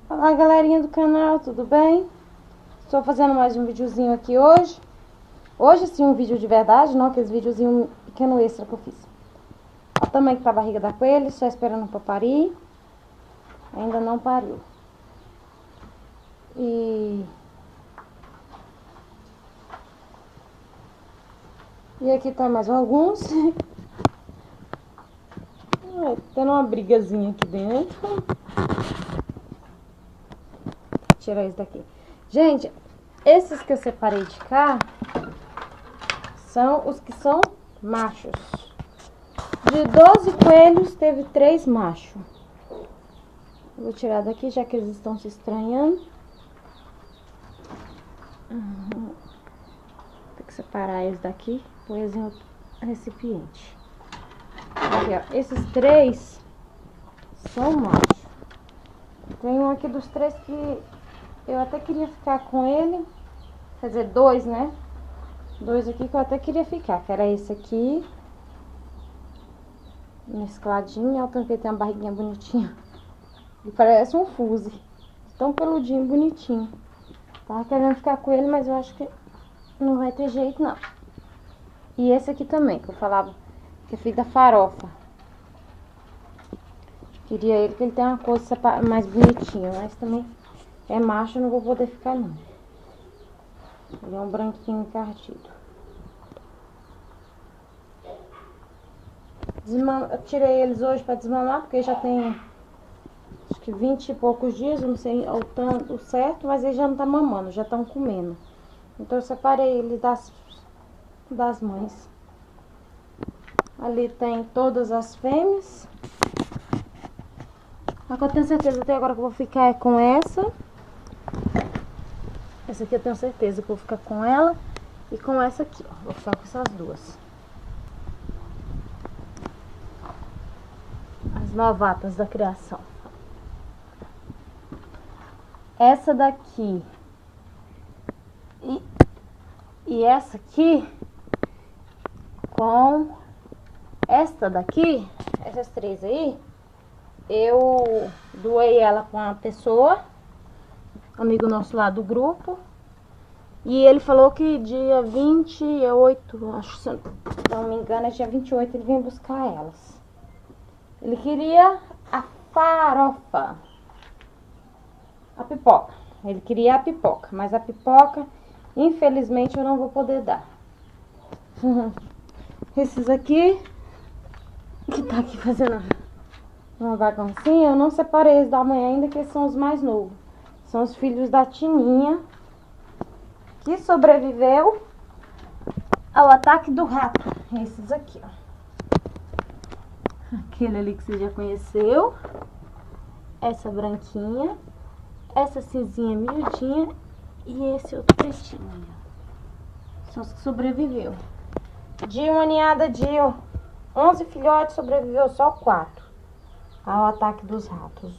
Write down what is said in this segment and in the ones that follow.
Olá, galerinha do canal, tudo bem? Estou fazendo mais um videozinho aqui hoje. Hoje sim um vídeo de verdade, não aqueles videozinho pequeno extra que eu fiz. Olha o tamanho que tá a barriga da coelha, só esperando pra parir. Ainda não pariu. E aqui tá mais alguns. Tendo uma brigazinha aqui dentro. Vou tirar esse daqui. Gente, esses que eu separei de cá são os que são machos. De 12 coelhos, teve 3 machos. Vou tirar daqui, já que eles estão se estranhando. Tem que separar eles daqui, pôr eles em outro recipiente. Aqui, ó, esses 3 são machos. Tem um aqui dos 3 que eu até queria ficar com ele. Quer dizer, 2, né? 2 aqui que eu até queria ficar, que era esse aqui. Mescladinho, olha o tanto que ele tem uma barriguinha bonitinha. Ele parece um fuse. Tão peludinho, bonitinho. Tava querendo ficar com ele, mas eu acho que não vai ter jeito, não. E esse aqui também, que eu falava que é filho da farofa. Queria ele, que ele tem uma cor mais bonitinha, mas também é macho, eu não vou poder ficar, não. Ele é um branquinho encardido. Eu tirei eles hoje pra desmamar, porque já tem acho que 20 e poucos dias, eu não sei o tanto certo, mas eles já não tá mamando, já estão comendo. Então eu separei eles das mães. Ali tem todas as fêmeas. A que eu tenho certeza até agora que eu vou ficar é com essa. Essa aqui eu tenho certeza que eu vou ficar com ela. E com essa aqui, ó. Vou ficar com essas duas. As novatas da criação. Essa daqui e essa aqui com esta daqui, essas 3 aí, eu doei ela com uma pessoa, amigo nosso lá do grupo, e ele falou que dia 28, acho, se não me engano, é dia 28, ele vem buscar elas. Ele queria a farofa, a pipoca. Ele queria a pipoca, mas a pipoca, infelizmente, eu não vou poder dar. Esses aqui, que tá aqui fazendo uma baguncinha, eu não separei eles da manhã ainda, que são os mais novos. São os filhos da Tininha, que sobreviveu ao ataque do rato. Esses aqui, ó. Aquele ali que você já conheceu. Essa branquinha. Essa cinzinha miudinha. E esse outro pretinho. São os que sobreviveu. De uma ninhada de 11 filhotes, sobreviveu só 4 ao ataque dos ratos.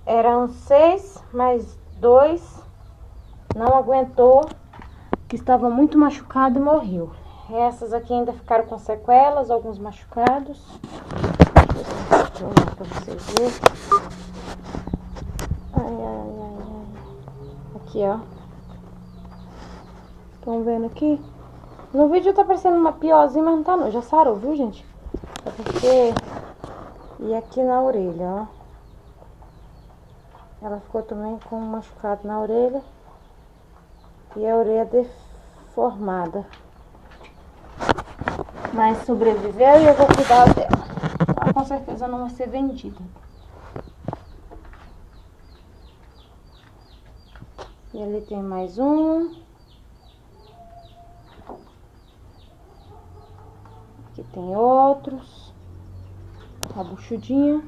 Eram 6, mas 2 não aguentou, que estava muito machucado e morreu. Essas aqui ainda ficaram com sequelas, alguns machucados. Deixa eu olhar pra vocês verem. Ai. Aqui, ó. Estão vendo aqui? No vídeo tá parecendo uma piorzinha, mas não tá não. Já sarou, viu, gente? É porque... E aqui na orelha, ó. Ela ficou também com um machucado na orelha. E a orelha deformada. Mas sobreviveu e eu vou cuidar dela. Ela com certeza não vai ser vendida. E ali tem mais um. Aqui tem outros. Rabuchudinha.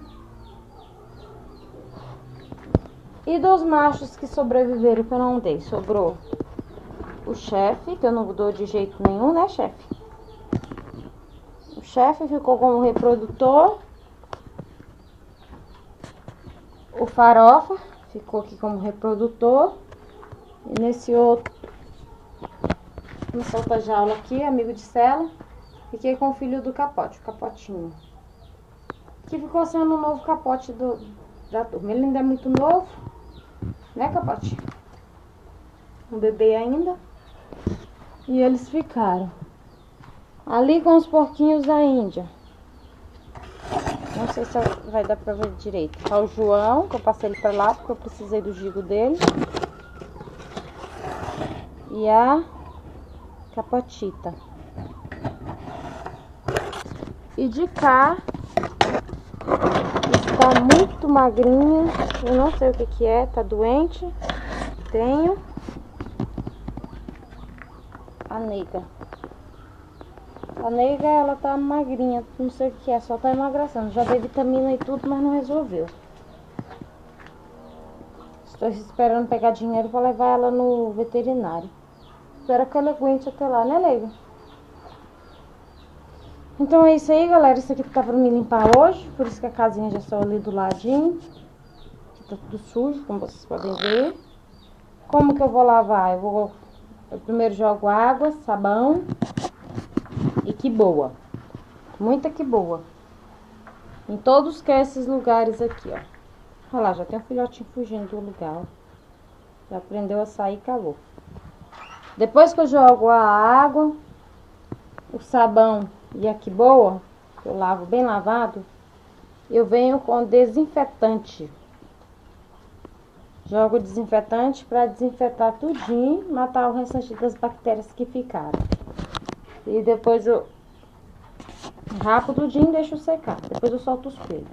E dos machos que sobreviveram que eu não dei, sobrou o chefe, que eu não dou de jeito nenhum, né, chefe? O chefe ficou como reprodutor. O farofa ficou aqui como reprodutor. E nesse outro, no solta-jaula aqui, amigo de cela, fiquei com o filho do capote, o capotinho. Que ficou sendo o novo capote da turma. Ele ainda é muito novo, né, Capote? Um bebê ainda. E eles ficaram ali com os porquinhos da Índia. Não sei se vai dar pra ver direito. Tá o João, que eu passei ele pra lá porque eu precisei do gigo dele. E a Capotita. E de cá está muito magrinha. Eu não sei o que que é, tá doente. Tenho a nega. A nega, ela tá magrinha, não sei o que é, só tá emagrecendo. Já dei vitamina e tudo, mas não resolveu. Estou esperando pegar dinheiro pra levar ela no veterinário. Espero que ela aguente até lá, né, nega? Então é isso aí, galera. Isso aqui tá pra me limpar hoje. Por isso que a casinha já está ali do ladinho. Aqui tá tudo sujo, como vocês podem ver. Como que eu vou lavar? Eu primeiro jogo água, sabão e que boa. Muita que boa. Em todos que esses lugares aqui, ó. Olha lá, já tem um filhotinho fugindo do lugar, ó. Já aprendeu a sair e acabou. Depois que eu jogo a água, o sabão e a que boa, que eu lavo bem lavado, eu venho com desinfetante. Jogo desinfetante para desinfetar tudinho, matar o restante das bactérias que ficaram. E depois eu rapo tudinho e deixo secar. Depois eu solto os coelhos.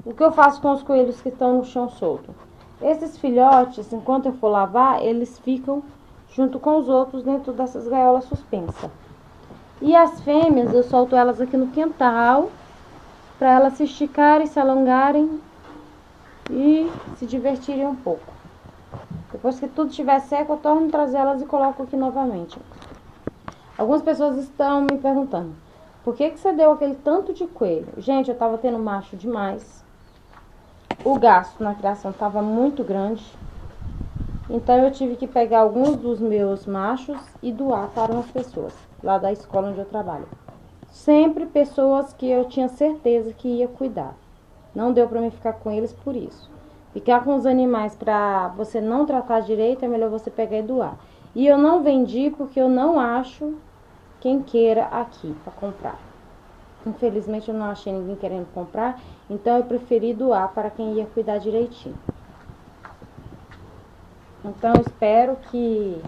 O que eu faço com os coelhos que estão no chão solto? Esses filhotes, enquanto eu for lavar, eles ficam junto com os outros dentro dessas gaiolas suspensas. E as fêmeas, eu solto elas aqui no quintal, para elas se esticarem, se alongarem e se divertirem um pouco. Depois que tudo estiver seco, eu torno a trazer elas e coloco aqui novamente. Algumas pessoas estão me perguntando, por que você deu aquele tanto de coelho? Gente, eu tava tendo macho demais. O gasto na criação estava muito grande. Então eu tive que pegar alguns dos meus machos e doar para umas pessoas lá da escola onde eu trabalho. Sempre pessoas que eu tinha certeza que ia cuidar. Não deu para mim ficar com eles por isso. Ficar com os animais para você não tratar direito é melhor você pegar e doar. E eu não vendi porque eu não acho quem queira aqui para comprar. Infelizmente eu não achei ninguém querendo comprar, então eu preferi doar para quem ia cuidar direitinho. Então eu espero que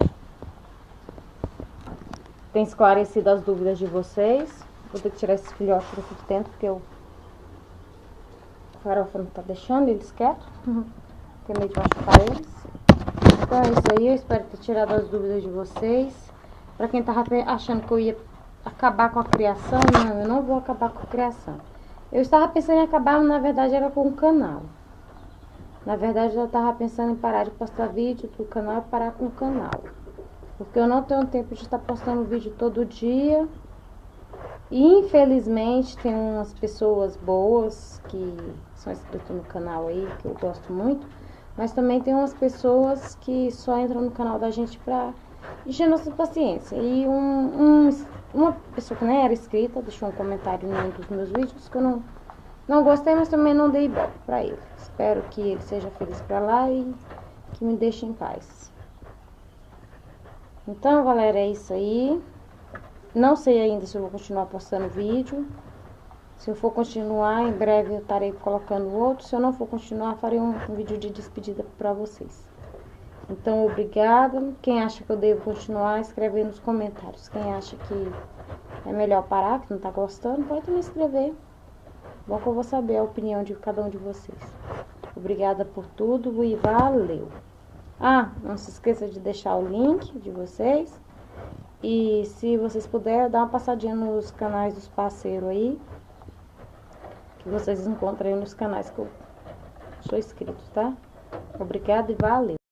tenha esclarecido as dúvidas de vocês. Vou ter que tirar esses filhotes daqui de dentro porque o farofa não tá deixando eles quietos. Tenho medo de machucar eles. Então é isso aí, eu espero ter tirado as dúvidas de vocês. Pra quem tava achando que eu ia acabar com a criação, não, eu não vou acabar com a criação. Eu estava pensando em acabar, mas na verdade era com o canal. Na verdade eu estava pensando em parar de postar vídeo do canal e parar com o canal. Porque eu não tenho tempo de estar postando vídeo todo dia. E infelizmente tem umas pessoas boas que são inscritas no canal aí, que eu gosto muito. Mas também tem umas pessoas que só entram no canal da gente pra encher nossa paciência. E uma pessoa que nem era inscrita deixou um comentário em um dos meus vídeos que eu não gostei, mas também não dei ibope pra ele. Espero que ele seja feliz pra lá e que me deixe em paz. Então, galera, é isso aí. Não sei ainda se eu vou continuar postando vídeo. Se eu for continuar, em breve eu estarei colocando outro. Se eu não for continuar, farei um vídeo de despedida pra vocês. Então, obrigada. Quem acha que eu devo continuar, escreve aí nos comentários. Quem acha que é melhor parar, que não tá gostando, pode me escrever. Bom que eu vou saber a opinião de cada um de vocês. Obrigada por tudo e valeu! Ah, não se esqueça de deixar o link de vocês. E se vocês puderem, dá uma passadinha nos canais dos parceiros aí. Que vocês encontram aí nos canais que eu sou inscrito, tá? Obrigada e valeu!